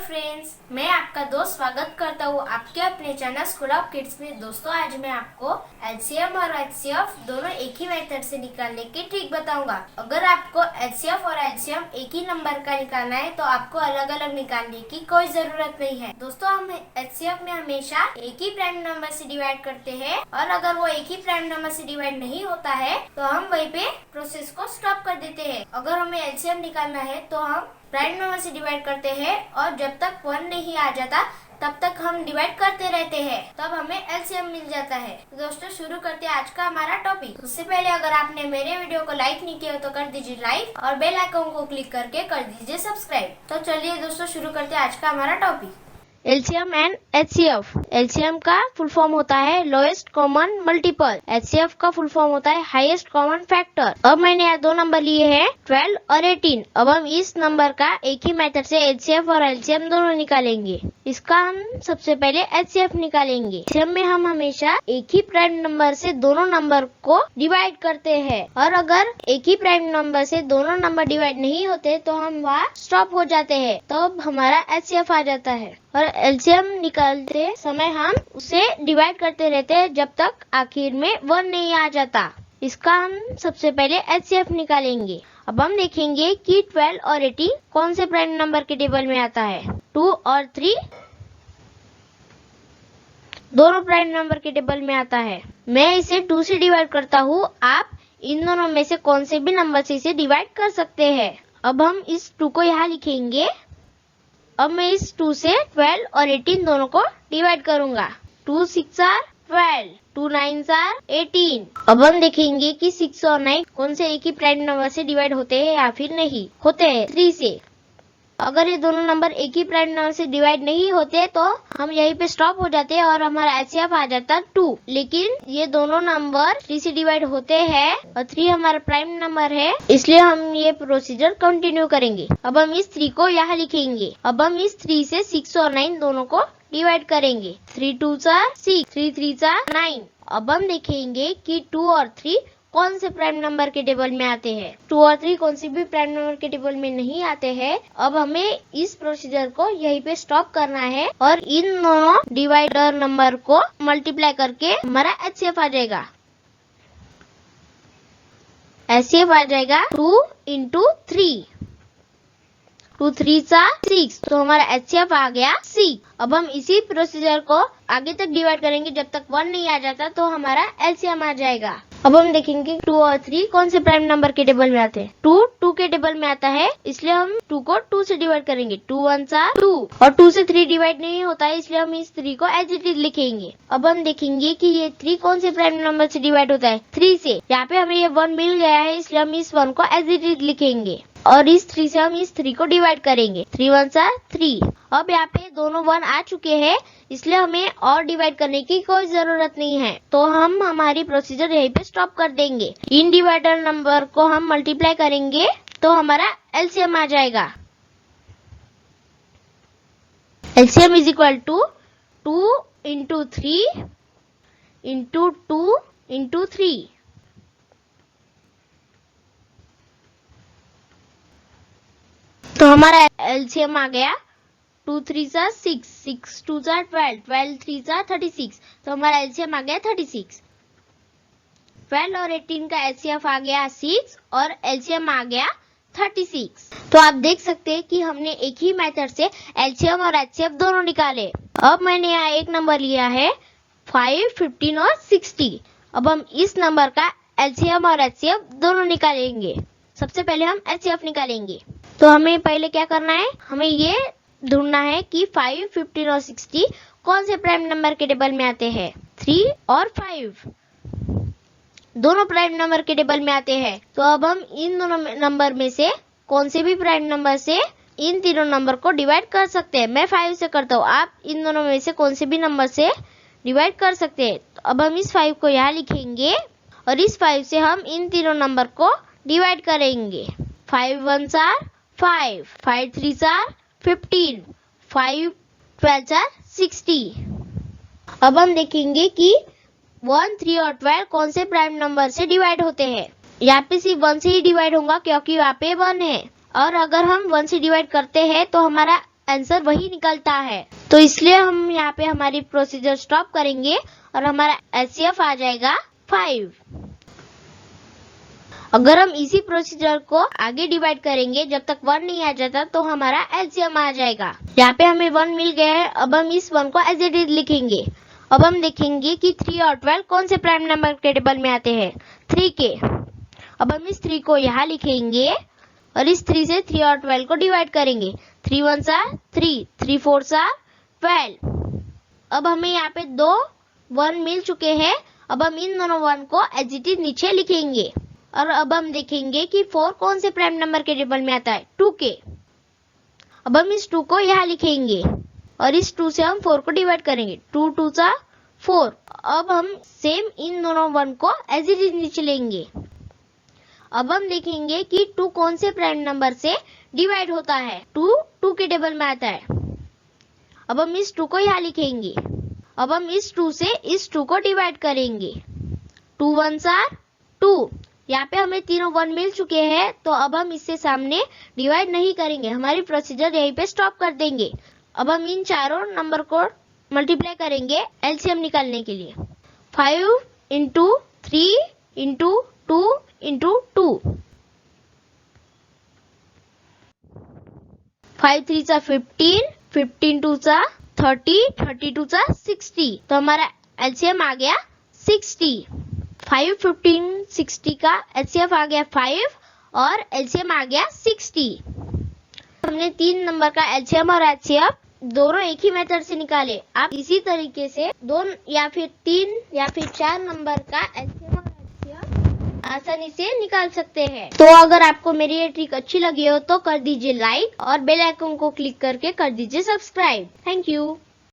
Friends, मैं आपका दोस्त स्वागत करता हूँ आपके अपने चैनल स्कूल ऑफ किड्स में। दोस्तों, आज मैं आपको एलसीएम और एचसीएफ दोनों एक ही मेथड से निकालने की ट्रिक बताऊंगा। अगर आपको एचसीएफ और एलसीएम एक ही नंबर का निकालना है तो आपको अलग अलग निकालने की कोई जरूरत नहीं है। दोस्तों, हम एचसीएफ में हमेशा एक ही प्राइम नंबर से डिवाइड करते हैं और अगर वो एक ही प्राइम नंबर से डिवाइड नहीं होता है तो हम वहीं पे प्रोसेस को स्टॉप कर देते हैं। अगर हमें एलसीएम निकालना है तो हम प्राइम नंबर से डिवाइड करते हैं और जब तक 1 नहीं आ जाता तब तक हम डिवाइड करते रहते हैं, तब हमें एलसीएम मिल जाता है। तो दोस्तों, शुरू करते हैं आज का हमारा टॉपिक। उससे पहले अगर आपने मेरे वीडियो को लाइक नहीं किया तो कर दीजिए लाइक और बेल आइकन को क्लिक करके कर दीजिए सब्सक्राइब। तो चलिए दोस्तों, शुरू करते हैं आज का हमारा topic. LCM and HCF. LCM का फुल फॉर्म होता है लोएस्ट कॉमन मल्टीपल। एचसीएफ का फुल फॉर्म होता है हाईएस्ट कॉमन फैक्टर। अब मैंने यहाँ दो नंबर लिए हैं 12 और 18। अब हम इस नंबर का एक ही मेथड से एचसीएफ और एलसीएम दोनों निकालेंगे। इसका हम सबसे पहले एचसीएफ निकालेंगे। एचसीएफ में हम हमेशा एक ही प्राइम नंबर से दोनों नंबर को डिवाइड करते हैं और अगर एक ही प्राइम नंबर से दोनों नंबर डिवाइड नहीं होते तो हम वहाँ स्टॉप हो जाते हैं, तो हमारा एचसीएफ आ जाता है। और एलसीएम निकालते समय हम उसे डिवाइड करते रहते हैं जब तक आखिर में 1 नहीं आ जाता। इसका हम सबसे पहले एचसीएफ निकालेंगे। अब हम देखेंगे कि 12 और 18 कौन से प्राइम नंबर के टेबल में आता है। 2 और 3 दोनों प्राइम नंबर के टेबल में आता है। मैं इसे 2 से डिवाइड करता हूँ। आप इन दोनों में से कौन से भी नंबर से इसे डिवाइड कर सकते हैं। अब हम इस 2 को यहाँ लिखेंगे। अब मैं इस 2 से 12 और 18 दोनों को डिवाइड करूंगा। 2 6 आर 12, 2 9 आर 18। अब हम देखेंगे कि 6 और 9 कौन से एक ही प्राइम नंबर से डिवाइड होते हैं या फिर नहीं होते हैं। 3 से। अगर ये दोनों नंबर एक ही प्राइम नंबर से डिवाइड नहीं होते तो हम यहीं पे स्टॉप हो जाते हैं और हमारा एचसीएफ आ जाता 2। लेकिन ये दोनों नंबर 3 से डिवाइड होते हैं और 3 हमारा प्राइम नंबर है, इसलिए हम ये प्रोसीजर कंटिन्यू करेंगे। अब हम इस 3 को यहाँ लिखेंगे। अब हम इस 3 से 6 और 9 दोनों को डिवाइड करेंगे। 3 2 6, 3 3 9। अब हम देखेंगे कि 2 और 3 कौन से प्राइम नंबर के टेबल में आते हैं। 2 और 3 कौन से भी प्राइम नंबर के टेबल में नहीं आते हैं। अब हमें इस प्रोसीजर को यहीं पे स्टॉप करना है और इन दोनों डिवाइडर नंबर को मल्टीप्लाई करके हमारा एचसीएफ आ जाएगा। एचसीएफ आ जाएगा 2 into 3। 2 3 6, तो हमारा एचसीएफ आ गया 6। अब हम इसी प्रोसीजर को आगे तक डिवाइड करेंगे जब तक 1 नहीं आ जाता, तो हमारा एलसीएम आ जाएगा। अब हम देखेंगे 2 और 3 कौन से प्राइम नंबर के टेबल में आते हैं। 2 के टेबल में आता है, इसलिए हम 2 को 2 से डिवाइड करेंगे। 2 1 2 और 2 से 3 डिवाइड नहीं होता है, इसलिए हम इस 3 को एज इट इज लिखेंगे। अब हम देखेंगे कि ये 3 कौन से प्राइम नंबर से डिवाइड होता है। 3 से। यहाँ पे हमें ये 1 मिल गया है, इसलिए हम इस 1 को एज इट इज लिखेंगे और इस 3 से हम इस 3 को डिवाइड करेंगे। 3 1 3। अब यहाँ पे दोनों 1 आ चुके हैं, इसलिए हमें और डिवाइड करने की कोई जरूरत नहीं है, तो हम हमारी प्रोसीजर यहीं पे स्टॉप कर देंगे। इन डिवाइडर नंबर को हम मल्टीप्लाई करेंगे तो हमारा एलसीएम आ जाएगा। LCM is equal to 2 into 3 into 2 into 3। तो हमारा एलसीएम आ गया 2 3 6, 6 2 12, 12 3 36। तो हमारा एलसीएम आ गया 36। 12 और 18 का एलसीएम आ गया 6 और एलसीएम आ गया 36। तो आप देख सकते हैं कि हमने एक ही मेथड से एलसीएम और एचसीएफ दोनों निकाले। अब मैंने यहाँ एक नंबर लिया है 5, 15 और 60। अब हम इस नंबर का एलसीएम और एचसीएफ दोनों निकालेंगे। सबसे पहले हम एचसीएफ निकालेंगे। तो हमें पहले क्या करना है, हमें ये ढूंढना है कि 5, 15 और 60 कौन से प्राइम नंबर के टेबल में आते हैं। 3 और 5 दोनों प्राइम नंबर के टेबल में आते हैं। तो अब हम इन दोनों नंबर में से कौन से भी प्राइम नंबर से इन तीनों नंबर को डिवाइड कर सकते हैं। मैं 5 से करता हूँ, आप इन दोनों में से कौन से भी नंबर से डिवाइड कर सकते हैं। तो अब हम इस 5 को यहाँ लिखेंगे और इस 5 से हम इन तीनों नंबर को डिवाइड करेंगे। 5 1 5, 5 3 15, 5 12 60। अब हम देखेंगे कि 1 3 और 12 कौन से प्राइम नंबर से डिवाइड होते हैं। यहाँ पे सिर्फ 1 से ही डिवाइड होगा क्योंकि यहाँ पे 1 है। और अगर हम 1 से डिवाइड करते हैं तो हमारा आंसर वही निकलता है। तो इसलिए हम यहाँ पे हमारी प्रोसीजर स्टॉप करेंगे और हमारा HCF आ जाएगा 5। अगर हम इसी प्रोसीजर को आगे डिवाइड करेंगे जब तक 1 नहीं आ जाता तो हमारा LCM आ जाएगा। यहाँ पे हमें 1 मिल गया है, अब हम इस 1 को एज इट इज लिखेंगे। अब हम देखेंगे कि 3 और 12 कौन से प्राइम नंबर के टेबल में आते हैं, 3 के। अब हम इस 3 को यहाँ लिखेंगे और इस 3 से 3 और 12 को डिवाइड करेंगे। 3 1s are 3, 3 4s are 12। अब हमें यहाँ पे 2 1 मिल चुके हैं। अब हम इन दोनों 1 को एज इट इज नीचे लिखेंगे और अब हम देखेंगे कि 4 कौन से प्राइम नंबर के टेबल में आता है, 2 के। अब हम इस 2 को यहाँ लिखेंगे और इस 2 से हम 4 को डिवाइड करेंगे। 2 2s are 4। अब हम सेम इन दोनों 1 को एज इट इज नीचे लेंगे। अब हम देखेंगे कि 2 कौन से प्राइम नंबर से डिवाइड होता है, 2 के टेबल में आता है। अब हम इस 2 को यहाँ लिखेंगे। अब हम इस 2 से इस 2 को डिवाइड करेंगे। 2 1s are 2। यहाँ पे हमें तीनों 1 मिल चुके हैं, तो अब हम इससे सामने डिवाइड नहीं करेंगे, हमारी प्रोसीजर यहीं पे स्टॉप कर देंगे। अब हम इन चारों नंबर को मल्टीप्लाई करेंगे एलसीएम निकालने के लिए। 5 into 3 into 2 into 2। 5 3s are 15, 15 2s are 30, 30 2s are 60। तो हमारा एलसीएम आ गया 60। 5 15 60 का एलसीएम आ गया 5 और एलसीएम आ गया 60। हमने 3 नंबर का एलसीएम और एचसीएफ दोनों एक ही मेथड से निकाले। आप इसी तरीके से 2 या फिर 3 या फिर 4 नंबर का एलसीएम और एचसीएफ आसानी से निकाल सकते हैं। तो अगर आपको मेरी ये ट्रिक अच्छी लगी हो तो कर दीजिए लाइक और बेल आइकन को क्लिक करके कर दीजिए सब्सक्राइब। Thank you.